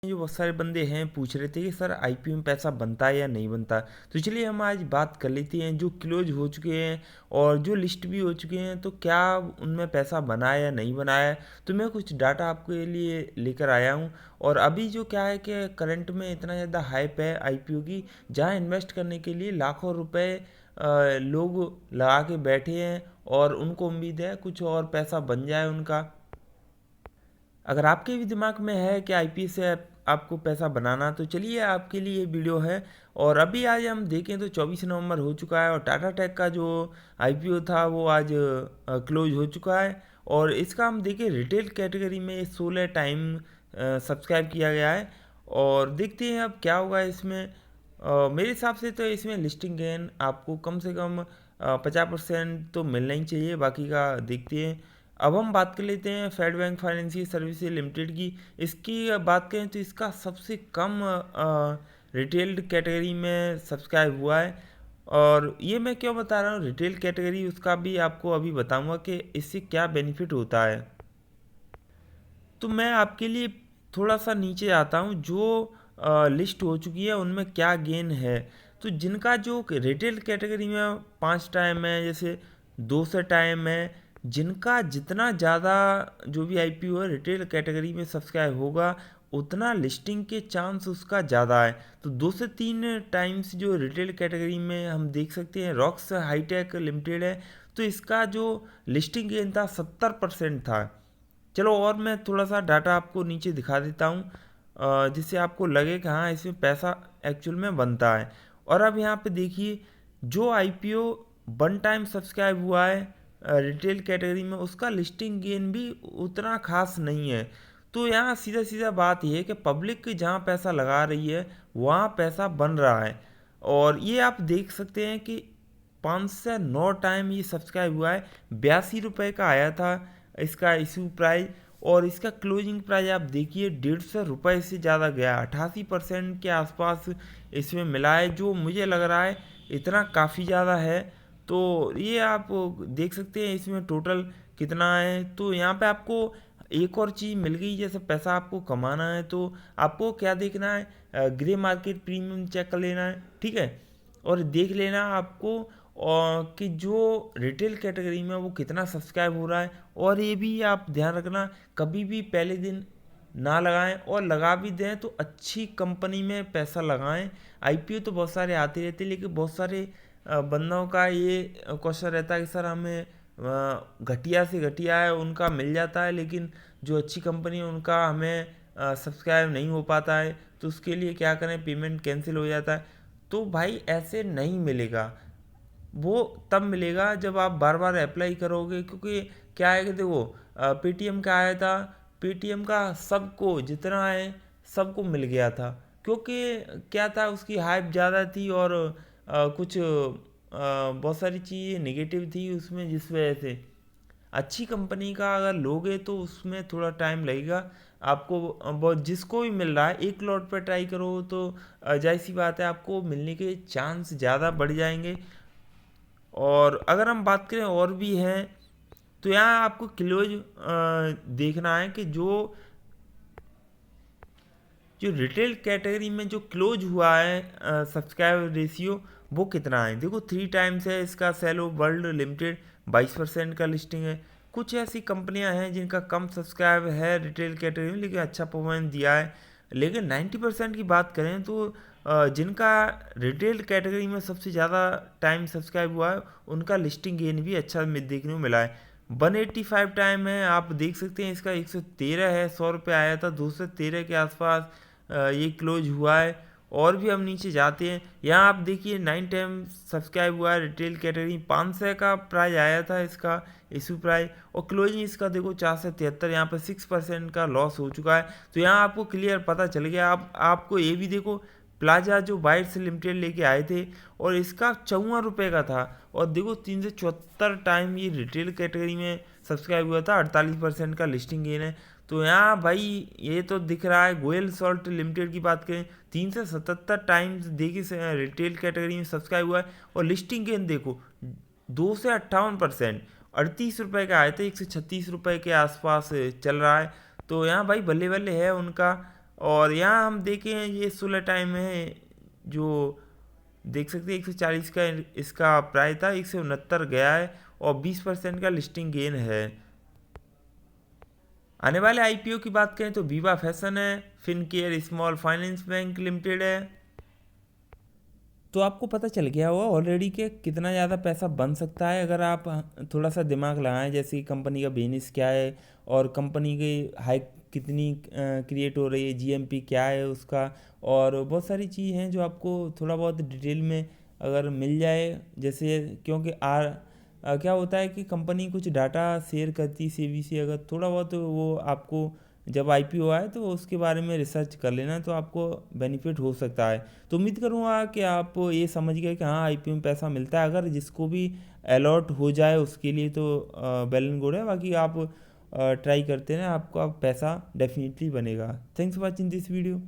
जो बहुत सारे बंदे हैं पूछ रहे थे कि सर आईपीओ में पैसा बनता है या नहीं बनता। तो चलिए हम आज बात कर लेते हैं जो क्लोज हो चुके हैं और जो लिस्ट भी हो चुके हैं, तो क्या उनमें पैसा बना है या नहीं बनाया है। तो मैं कुछ डाटा आपके लिए लेकर आया हूँ। और अभी जो क्या है कि करंट में इतना ज़्यादा हाइप है आईपीओ की, जहाँ इन्वेस्ट करने के लिए लाखों रुपए लोग लगा के बैठे हैं और उनको उम्मीद है कुछ और पैसा बन जाए उनका। अगर आपके भी दिमाग में है कि आईपीओ से आपको पैसा बनाना, तो चलिए आपके लिए ये वीडियो है। और अभी आज हम देखें तो 24 नवंबर हो चुका है और टाटा टेक का जो आईपीओ था वो आज क्लोज हो चुका है। और इसका हम देखें रिटेल कैटेगरी में 16 टाइम सब्सक्राइब किया गया है। और देखते हैं अब क्या होगा इसमें। मेरे हिसाब से तो इसमें लिस्टिंग गेन आपको कम से कम 50% तो मिलना ही चाहिए, बाकी का देखते हैं। अब हम बात कर लेते हैं Fed Bank Financial Services Limited की। इसकी बात करें तो इसका सबसे कम रिटेल कैटेगरी में सब्सक्राइब हुआ है। और ये मैं क्यों बता रहा हूँ रिटेल कैटेगरी, उसका भी आपको अभी बताऊंगा कि इससे क्या बेनिफिट होता है। तो मैं आपके लिए थोड़ा सा नीचे आता हूँ, जो लिस्ट हो चुकी है उनमें क्या गेन है। तो जिनका जो रिटेल कैटेगरी में 5 टाइम है, जैसे 200 टाइम है, जिनका जितना ज़्यादा जो भी आईपीओ है रिटेल कैटेगरी में सब्सक्राइब होगा, उतना लिस्टिंग के चांस उसका ज़्यादा है। तो 2 से 3 टाइम्स जो रिटेल कैटेगरी में हम देख सकते हैं रॉक्स हाईटेक लिमिटेड है, तो इसका जो लिस्टिंग गेन था 70% था। चलो और मैं थोड़ा सा डाटा आपको नीचे दिखा देता हूँ, जिससे आपको लगे कि हाँ इसमें पैसा एक्चुअल में बनता है। और अब यहाँ पे देखिए जो आईपीओ 1 टाइम सब्सक्राइब हुआ है रिटेल कैटेगरी में, उसका लिस्टिंग गेन भी उतना खास नहीं है। तो यहाँ सीधा सीधा बात यह है कि पब्लिक जहाँ पैसा लगा रही है वहाँ पैसा बन रहा है। और ये आप देख सकते हैं कि 5 से 9 टाइम ये सब्सक्राइब हुआ है। 82 रुपये का आया था इसका इशू प्राइस, और इसका क्लोजिंग प्राइस आप देखिए 150 रुपये से ज़्यादा गया। 88% के आसपास इसमें मिला है, जो मुझे लग रहा है इतना काफ़ी ज़्यादा है। तो ये आप देख सकते हैं इसमें टोटल कितना है। तो यहाँ पे आपको एक और चीज़ मिल गई, जैसे पैसा आपको कमाना है तो आपको क्या देखना है, ग्रे मार्केट प्रीमियम चेक कर लेना है, ठीक है। और देख लेना आपको कि जो रिटेल कैटेगरी में वो कितना सब्सक्राइब हो रहा है। और ये भी आप ध्यान रखना कभी भी पहले दिन ना लगाएं, और लगा भी दें तो अच्छी कंपनी में पैसा लगाएं। आईपीओ तो बहुत सारे आते रहते हैं, लेकिन बहुत सारे बंदों का ये क्वेश्चन रहता है कि सर हमें घटिया से घटिया है उनका मिल जाता है, लेकिन जो अच्छी कंपनी है उनका हमें सब्सक्राइब नहीं हो पाता है। तो उसके लिए क्या करें, पेमेंट कैंसिल हो जाता है। तो भाई ऐसे नहीं मिलेगा, वो तब मिलेगा जब आप बार बार अप्लाई करोगे। क्योंकि क्या है कि देखो पेटीएम का आया था, पेटीएम का सबको जितना है सबको मिल गया था, क्योंकि क्या था उसकी हाइप ज़्यादा थी और कुछ बहुत सारी चीज़ें नेगेटिव थी उसमें, जिस वजह से अच्छी कंपनी का अगर लोगे तो उसमें थोड़ा टाइम लगेगा आपको। बहुत जिसको भी मिल रहा है एक लॉट पर ट्राई करो तो जाहिर सी बात है आपको मिलने के चांस ज़्यादा बढ़ जाएंगे। और अगर हम बात करें और भी हैं, तो यहाँ आपको क्लोज देखना है कि जो जो रिटेल कैटेगरी में जो क्लोज हुआ है सब्सक्राइब रेशियो वो कितना है। देखो 3 टाइम्स है इसका। सेलो वर्ल्ड लिमिटेड 22% का लिस्टिंग है। कुछ ऐसी कंपनियां हैं जिनका कम सब्सक्राइब है रिटेल कैटेगरी में, लेकिन अच्छा परफॉर्मेंस दिया है। लेकिन 90% की बात करें तो जिनका रिटेल कैटेगरी में सबसे ज़्यादा टाइम सब्सक्राइब हुआ है उनका लिस्टिंग गेन भी अच्छा देखने को मिला है। 185 टाइम है, आप देख सकते हैं इसका 113 है। 100 रुपये आया था, 213 के आसपास ये क्लोज हुआ है। और भी हम नीचे जाते हैं, यहाँ आप देखिए 9 टाइम सब्सक्राइब हुआ है रिटेल कैटेगरी। 500 का प्राइस आया था इसका इशू प्राइस, और क्लोजिंग इसका देखो 473। यहाँ पर 6% का लॉस हो चुका है। तो यहाँ आपको क्लियर पता चल गया। आपको ये भी देखो प्लाजा जो बाइट्स लिमिटेड लेके आए थे और इसका 54 रुपये का था, और देखो 374 टाइम ये रिटेल कैटेगरी में सब्सक्राइब हुआ था। 48% का लिस्टिंग गेन है। तो यहाँ भाई ये तो दिख रहा है। गोयल सॉल्ट लिमिटेड की बात करें 377 टाइम्स देखिए रिटेल कैटेगरी में सब्सक्राइब हुआ है, और लिस्टिंग गेन देखो 2 से 58%। 38 रुपये का आए थे, 136 रुपये के आसपास चल रहा है। तो यहाँ भाई बल्ले बल्ले है उनका। और यहाँ हम देखें ये 16 टाइम है, जो देख सकते हैं 140 का इसका प्राइस था, 169 गया है और 20% का लिस्टिंग गेन है। आने वाले आईपीओ की बात करें तो विवा फैशन है, Fincare small finance bank limited है। तो आपको पता चल गया होगा ऑलरेडी कि कितना ज़्यादा पैसा बन सकता है अगर आप थोड़ा सा दिमाग लगाएं, जैसे कि कंपनी का बिजनेस क्या है और कंपनी की हाइक कितनी क्रिएट हो रही है, जीएमपी क्या है उसका, और बहुत सारी चीज़ हैं जो आपको थोड़ा बहुत डिटेल में अगर मिल जाए। जैसे क्योंकि क्या होता है कि कंपनी कुछ डाटा शेयर करती है सेबी से, अगर थोड़ा बहुत वो आपको जब आईपीओ आए तो उसके बारे में रिसर्च कर लेना तो आपको बेनिफिट हो सकता है। तो उम्मीद करूँगा कि आप ये समझ गए कि हाँ आईपीओ में पैसा मिलता है, अगर जिसको भी अलॉट हो जाए उसके लिए तो वेल एंड गुड है, बाकी आप ट्राई करते हैं आपका पैसा डेफिनेटली बनेगा। Thanks for watching this video.